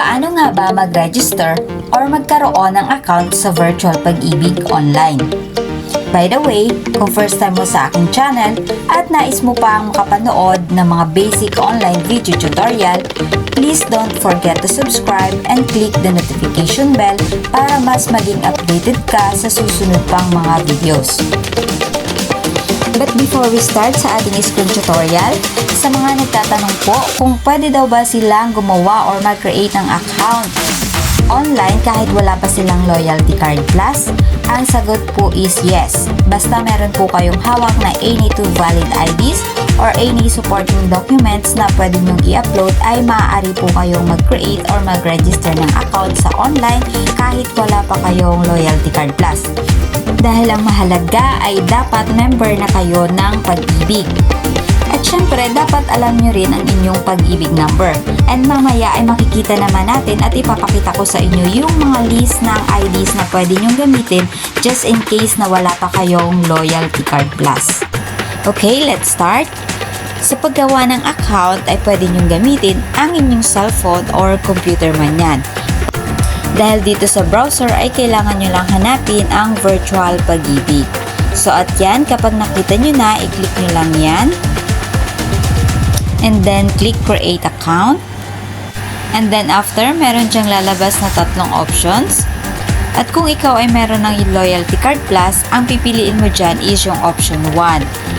Paano nga ba mag-register or magkaroon ng account sa Virtual Pag-ibig online? By the way, kung first time mo sa aking channel at nais mo pang makapanood ng mga basic online video tutorial, please don't forget to subscribe and click the notification bell para mas maging updated ka sa susunod pang mga videos. But before we start sa ating screen tutorial, sa mga nagtatanong po kung pwede daw ba silang gumawa or mag-create ng account online kahit wala pa silang loyalty card plus, ang sagot po is yes. Basta meron po kayong hawak na any two valid IDs or any supporting documents na pwede nyong i-upload, ay maaari po kayong mag-create or mag-register ng account sa online kahit wala pa kayong loyalty card plus. Dahil ang mahalaga ay dapat member na kayo ng Pag-ibig. At syempre, dapat alam nyo rin ang inyong Pag-ibig number. And mamaya ay makikita naman natin at ipapakita ko sa inyo yung mga list ng IDs na pwede nyong gamitin just in case na wala pa kayong loyalty card plus. Okay, let's start. Sa paggawa ng account ay pwede nyong gamitin ang inyong cellphone or computer man yan. Dahil dito sa browser ay kailangan nyo lang hanapin ang Virtual Pag-ibig. So at yan, kapag nakita nyo na, i-click nyo lang yan. And then click create account. And then after, meron dyang lalabas na tatlong options. At kung ikaw ay meron ng loyalty card plus, ang pipiliin mo dyan is yung option 1.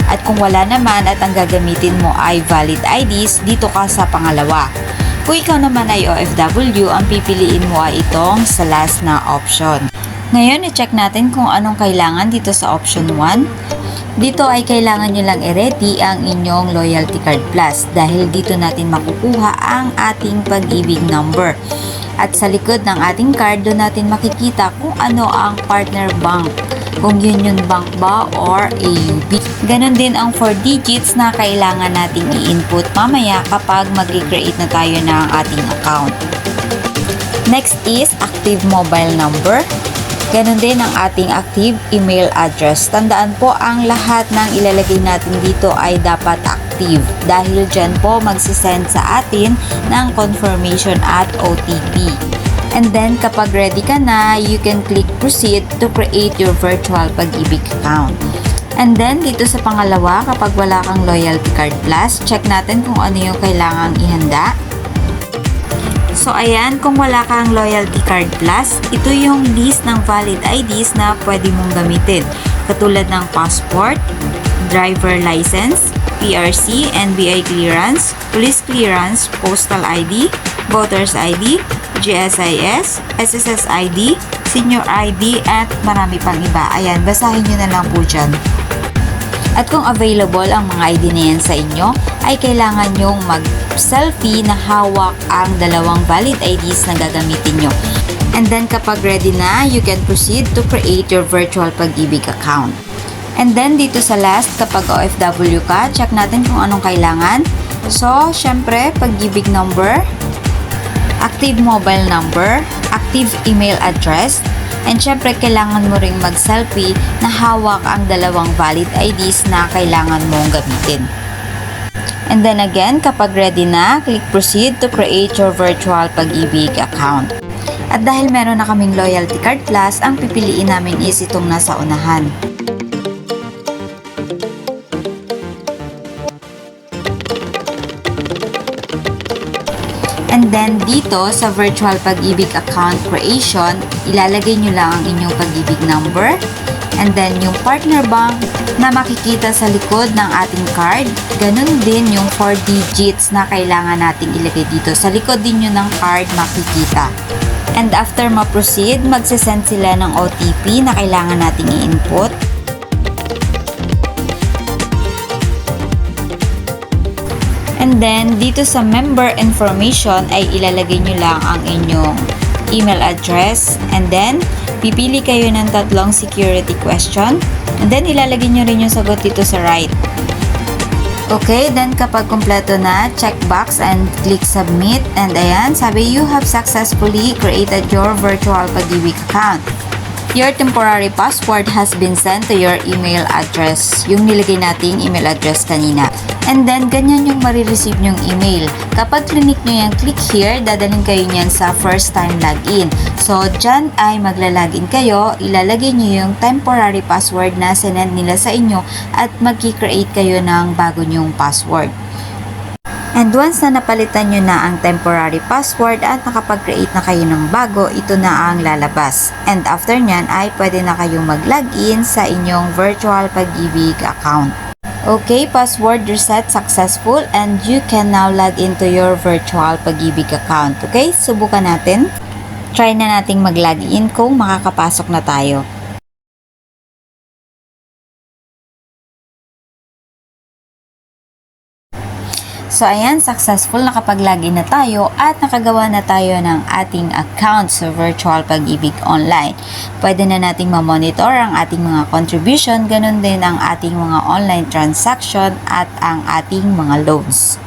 At kung wala naman at ang gagamitin mo ay valid IDs, dito ka sa pangalawa. Kung ikaw naman ay OFW, ang pipiliin mo ay itong sa last na option. Ngayon, i-check natin kung anong kailangan dito sa option 1. Dito ay kailangan nyo lang i-ready ang inyong loyalty card plus dahil dito natin makukuha ang ating Pag-ibig number. At sa likod ng ating card, doon natin makikita kung ano ang partner bank. Kung Union Bank ba or AUB. Ganon din ang 4 digits na kailangan nating i-input mamaya kapag mag-create na tayo ng ating account. Next is active mobile number. Ganon din ang ating active email address. Tandaan po, ang lahat ng ilalagay natin dito ay dapat active dahil dyan po magsisend sa atin ng confirmation at OTP. And then, kapag ready ka na, you can click proceed to create your Virtual Pag-ibig account. And then, dito sa pangalawa, kapag wala kang loyalty card plus, check natin kung ano yung kailangang ihanda. So, ayan, kung wala kang loyalty card plus, ito yung list ng valid IDs na pwede mong gamitin. Katulad ng passport, driver license, PRC, NBI clearance, police clearance, postal ID, voters ID, GSIS, SSS ID, senior ID, at marami pang iba. Ayan, basahin nyo na lang po dyan. At kung available ang mga ID na yan sa inyo, ay kailangan nyong mag-selfie na hawak ang dalawang valid IDs na gagamitin nyo. And then kapag ready na, you can proceed to create your Virtual Pag-ibig account. And then dito sa last, kapag OFW ka, check natin kung anong kailangan. So, syempre, Pag-ibig number, active mobile number, active email address, and syempre kailangan mo ring mag-selfie na hawak ang dalawang valid IDs na kailangan mong gamitin. And then again, kapag ready na, click proceed to create your Virtual Pag-ibig account. At dahil meron na kaming loyalty card plus, ang pipiliin namin is itong nasa unahan. And then dito sa Virtual Pag-ibig account creation, ilalagay nyo lang ang inyong Pag-ibig number. And then yung partner bank na makikita sa likod ng ating card. Ganun din yung 4 digits na kailangan nating ilagay dito. Sa likod din yun ng card makikita. And after ma-proceed, magsisend sila ng OTP na kailangan nating i-input. And then, dito sa member information ay ilalagay nyo lang ang inyong email address. And then, pipili kayo ng tatlong security question. And then, ilalagay nyo rin yung sagot dito sa right. Okay, then kapag kumpleto na, check box and click submit. And ayan, sabi, you have successfully created your Virtual Pag-ibig account. Your temporary password has been sent to your email address. Yung nilagay nating email address kanina. And then, ganyan yung marireceive nyong email. Kapag clinic nyo yung click here, dadalhin kayo niyan sa first time login. So, dyan ay maglalagin kayo, ilalagay nyo yung temporary password na sinend nila sa inyo at mag-create kayo ng bago nyong password. And once na napalitan nyo na ang temporary password at nakapag-create na kayo ng bago, ito na ang lalabas. And after nyan ay pwede na kayong mag-login sa inyong virtual Pag-ibig account. Okay, password reset successful and you can now log into your virtual Pag-ibig account. Okay, subukan natin. Try na nating mag-login kung makakapasok na tayo. So ayan, successful, nakapag-login na tayo at nakagawa na tayo ng ating account sa Virtual Pag-ibig Online. Pwede na nating ma-monitor ang ating mga contribution, ganun din ang ating mga online transaction at ang ating mga loans.